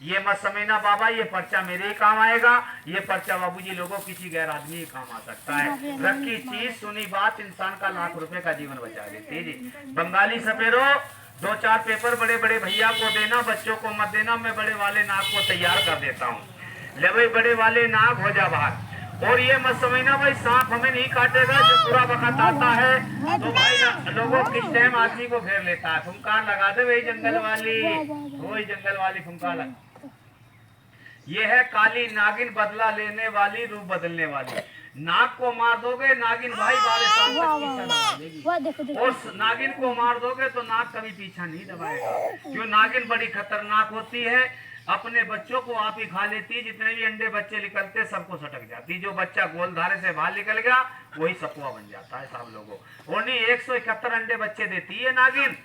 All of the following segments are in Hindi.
ये मत समझना बाबा ये पर्चा मेरे ही काम आएगा, ये पर्चा बाबूजी लोगों किसी गैर आदमी ही काम आ सकता है। रखी चीज सुनी बात इंसान का लाख रुपए का जीवन बचा देती है जी। बंगाली सपेरो 2-4 पेपर बड़े बड़े भैया को देना, बच्चों को मत देना, मैं बड़े वाले नाग को तैयार कर देता हूँ। ले भाई बड़े वाले नाग हो जा बाहर। और ये मत समझना भाई सांप हमें नहीं काटेगा, जो पूरा वक्त आता है तो भाई लोगों किस टाइम आदमी को घेर लेता है। फुंकार लगा दे वही जंगल वाली फुंकार लगा। ये है काली नागिन, बदला लेने वाली, रूप बदलने वाली। नाग को मार दोगे नागिन भाई 12 साल तक पीछा दबा देगी, और नागिन को मार दोगे तो नाग कभी पीछा नहीं दबाएगा, क्यों नागिन बड़ी खतरनाक होती है। अपने बच्चों को आप ही खा लेती है, जितने भी अंडे बच्चे निकलते सबको सटक जाती। जो बच्चा गोलधारे से बाहर निकल गया वही सपुआ बन जाता है साहब लोगों। और नहीं 171 अंडे बच्चे देती है नागिन।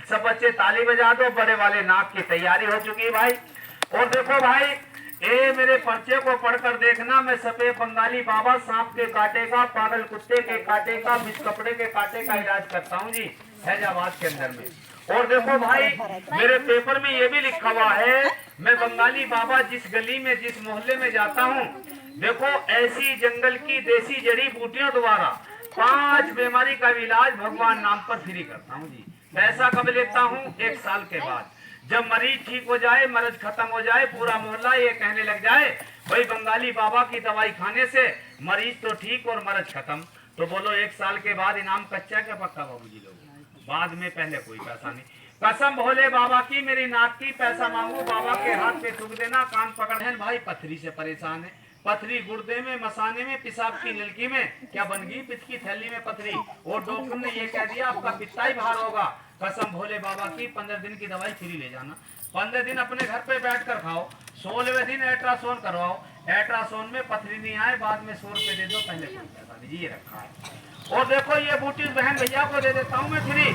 सब बच्चे ताली बजा दो, बड़े वाले नाग की तैयारी हो चुकी है भाई। और देखो भाई ए मेरे पर्चे को पढ़कर देखना, मैं सफेद बंगाली बाबा सांप के काटे का, पागल कुत्ते के काटे का, बिच कपड़े के काटे का इलाज करता हूँ जी हैदराबाद के अंदर में। और देखो भाई मेरे पेपर में ये भी लिखा हुआ है, मैं बंगाली बाबा जिस गली में जिस मोहल्ले में जाता हूँ, देखो ऐसी जंगल की देसी जड़ी बूटियों द्वारा 5 बीमारी का इलाज भगवान नाम पर फ्री करता हूँ जी। पैसा कब लेता हूँ? 1 साल के बाद, जब मरीज ठीक हो जाए, मर्ज खत्म हो जाए, पूरा मोहल्ला ये कहने लग जाए भाई बंगाली बाबा की दवाई खाने से मरीज तो ठीक और मर्ज खत्म, तो बोलो 1 साल के बाद इनाम कच्चा क्या पक्का बाबूजी लोग? बाद में, पहले कोई पैसा नहीं। कसम भोले बाबा की मेरी नाक की, पैसा मांगू बाबा के हाथ पे थूक देना, कान पकड़ है भाई पथरी से परेशान है, पथरी गुर्दे में, मसाने में, पेशाब की नलकी में, क्या बन गई पित्त की थैली में पथरी, और डॉक्टर ने ये कह दिया आपका पित्ता ही बाहर होगा। कसम भोले बाबा की 15 दिन की दवाई फ्री ले जाना, 15 दिन अपने घर पे बैठ कर खाओ, 16वें दिन अल्ट्रासाउंड करवाओ, अल्ट्रासाउंड में पथरी नहीं आए बाद में 100 रुपए दे दो, पहले पैसा दीजिए, ये रखा है। और देखो ये बूटी बहन भैया को दे देता हूँ मैं फ्री।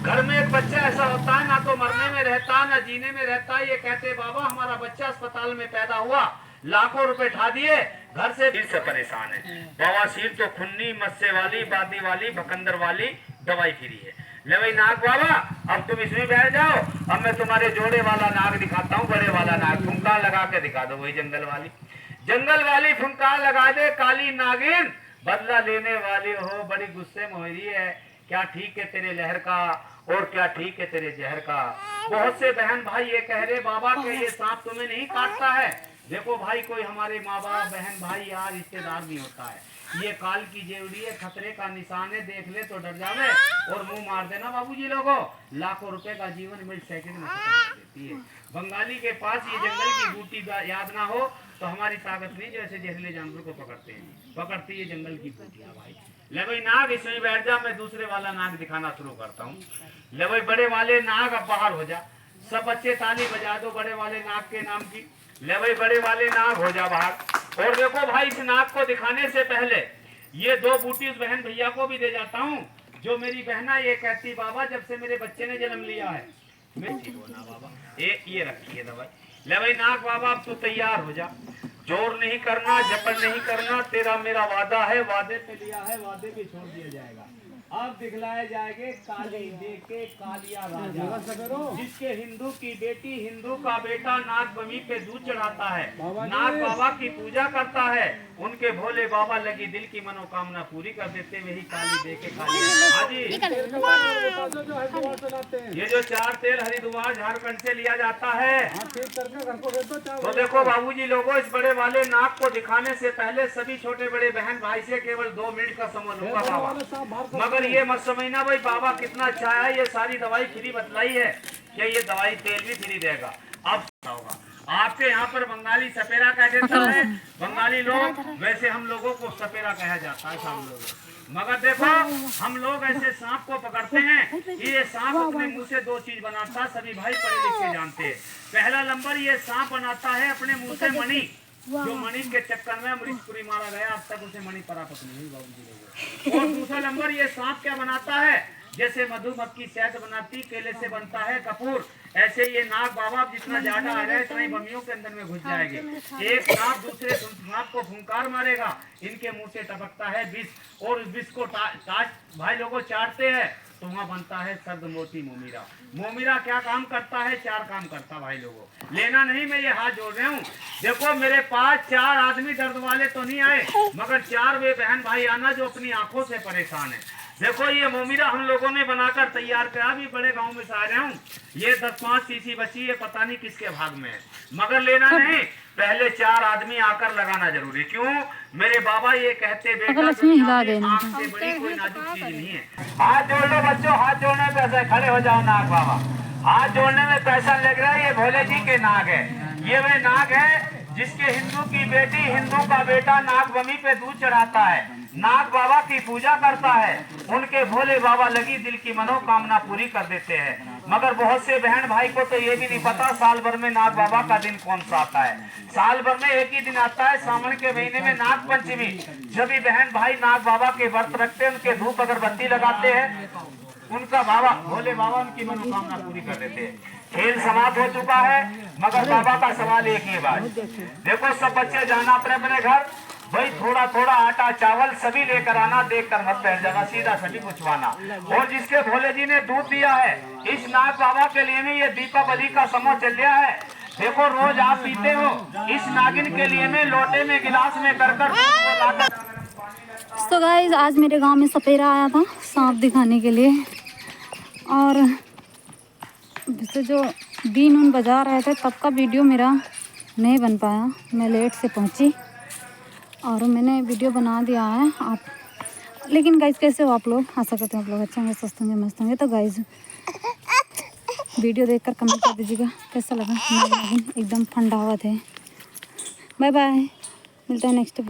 घर में एक बच्चा ऐसा होता है ना तो मरने में रहता ना जीने में रहता है, ये कहते बाबा हमारा बच्चा अस्पताल में पैदा हुआ, लाखों रुपए ठा दिए, घर से दिल से परेशान है, बवासीर तो खुन्नी, मस्से वाली, बादी वाली, भकंदर वाली दवाई फ्री है। ले भाई नाग बाबा अब तुम इसमें बैठ जाओ, अब मैं तुम्हारे जोड़े वाला नाग दिखाता हूँ, बड़े वाला नाग, फुंकार लगा के दिखा दो, वही जंगल वाली फुंकार लगा दे, काली नागिन बदला लेने वाली हो, बड़ी गुस्से में हो रही है, क्या ठीक है तेरे लहर का और क्या ठीक है तेरे जहर का। बहुत से बहन भाई ये कह रहे बाबा के ये सांप तुम्हें नहीं काटता है। देखो भाई कोई हमारे माँ बाप बहन भाई यार रिश्तेदार नहीं होता है, ये काल की जेवड़ी है, खतरे का निशान है, देख ले तो डर जावे और मुंह मार देना बाबूजी लोगों, लाखों रुपए का जीवन मिनट सेकंड में खत्म कर देती है। बंगाली के पास ये जंगल की बूटी याद ना हो तो हमारी ताकत नहीं, जैसे जहरीले जानवर को पकड़ते हैं, पकड़ती है जंगल की बूटियां भाई। ले भाई नाग इसमें बैठ जा, मैं दूसरे वाला नाग दिखाना शुरू करता हूँ। ले भाई बड़े वाले नाग अब बाहर हो जा, सब बच्चे ताली बजा दो बड़े वाले नाग के नाम की। ले भाई बड़े वाले नाग हो जा बाहर। और देखो भाई इस नाग को दिखाने से पहले ये 2 बूटी उस बहन भैया को भी दे जाता हूँ, जो मेरी बहना ये कहती बाबा जब से मेरे बच्चे ने जन्म लिया है मैं ठीक होना बाबा, ये रखी है दवाई। ले भाई नाग बाबा अब तू तैयार हो जा, जोर नहीं करना, जपन नहीं करना, तेरा मेरा वादा है, वादे पे लिया है, वादे पे छोड़ दिया जाएगा। अब दिखलाए जाएंगे काली देके कालिया राजा, जिसके हिंदू की बेटी हिंदू का बेटा नाग बमी पे दूध चढ़ाता है, नाग बाबा की पूजा करता है, उनके भोले बाबा लगी दिल की मनोकामना पूरी कर देते, वही काली देके कालिया। ये जो 4 तेल हरिद्वार झारखंड से लिया जाता है, तो देखो बाबूजी लोगों इस बड़े वाले नाग को दिखाने से पहले सभी छोटे बड़े बहन भाई से केवल 2 मिनट का समय लूंगा बाबा, मगर ये मत समझना भाई बाबा कितना अच्छा है, ये सारी दवाई फ्री बतलाई है कि ये दवाई तेल भी फ्री देगा। अब होगा आपके यहाँ पर बंगाली सपेरा कह देता है बंगाली लोग, वैसे हम लोगों को सपेरा कहा जाता है सब लोग, मगर देखो हम लोग ऐसे सांप को पकड़ते हैं, ये सांप अपने मुंह से 2 चीज बनाता है, सभी भाई पढ़े लिखे जानते हैं। पहला नंबर ये सांप बनाता है अपने मुंह से मणि, जो मणि के चक्कर में अमरीशपुरी मारा गया, अब तक उसे मणि प्राप्त नहीं हुई बाबूजी लोगों। और दूसरा नंबर ये सांप क्या बनाता है, जैसे मधुमक्खी शहद बनाती, केले से बनता है कपूर, ऐसे ये नाग बाबा जितना ज्यादा आ जाए इतना ही बमियों के अंदर में घुस जाएंगे। एक सांप दूसरे सांप को फुंकार मारेगा, इनके मुंह से टपकता है विष, और विष को भाई लोगों चाटते हैं तो वहाँ बनता है सर्द मोती मोमीरा। मोमीरा क्या काम करता है? 4 काम करता भाई लोगों। लेना नहीं, मैं ये हाथ जोड़ रहा हूँ। देखो मेरे पास 4 आदमी दर्द वाले तो नहीं आए, मगर 4 वे बहन भाई आना जो अपनी आंखों से परेशान है। देखो ये मोमीरा हम लोगों ने बनाकर तैयार करा, भी बड़े गांव में से आ रहा हूँ। ये 10-5 शीशी बची है, पता नहीं किसके भाग में है, मगर लेना नहीं, पहले 4 आदमी आकर लगाना जरूरी। क्यों? मेरे बाबा ये कहते बेटा आँख से बड़ी कोई नाजुक चीज नहीं है। हाथ जोड़ लो बच्चों, हाथ जोड़ने में पैसा, खड़े हो जाओ नाग बाबा। हाथ जोड़ने में पैसा लग रहा है। ये भोले जी के नाग है। ये वे नाग है जिसके हिंदू की बेटी, हिंदू का बेटा नाग बमी पे दूध चढ़ाता है, नाग बाबा की पूजा करता है, उनके भोले बाबा लगी दिल की मनोकामना पूरी कर देते हैं। मगर बहुत से बहन भाई को तो ये भी नहीं पता साल भर में नाग बाबा का दिन कौन सा आता है। साल भर में एक ही दिन आता है, सावन के महीने में नाग पंचमी। जब भी बहन भाई नाग बाबा के व्रत रखते हैं, उनके धूप अगरबत्ती लगाते हैं, उनका बाबा भोले बाबा उनकी मनोकामना पूरी कर देते हैं। खेल समाप्त हो चुका है, मगर बाबा का सवाल एक ही बात। देखो सब बच्चे जाना अपने अपने घर, भाई थोड़ा थोड़ा आटा चावल सभी लेकर आना, देख कर मत बैठ जाना, सीधा सभी पूछवाना। और जिसके भोले जी ने दूध दिया है, इस नाग बाबा के लिए में ये दीपावली का समय चल रहा है। देखो रोज आप पीते हो, इस नागिन के लिए में लोटे में गिलास में कर तो गाइस आज मेरे गांव में सपेरा आया था सांप दिखाने के लिए, और जैसे जो बीन उन बजा रहे थे तब का वीडियो मेरा नहीं बन पाया, मैं लेट से पहुंची और मैंने वीडियो बना दिया है। आप लेकिन गाइस कैसे हो आप लोग? आशा करते हैं आप लोग अच्छे होंगे, स्वस्थ होंगे, मस्त होंगे। तो गाइस वीडियो देखकर कमेंट कर दीजिएगा कैसा लगा। एकदम ठंडा हुआ थे। बाय बाय, मिलता है नेक्स्ट।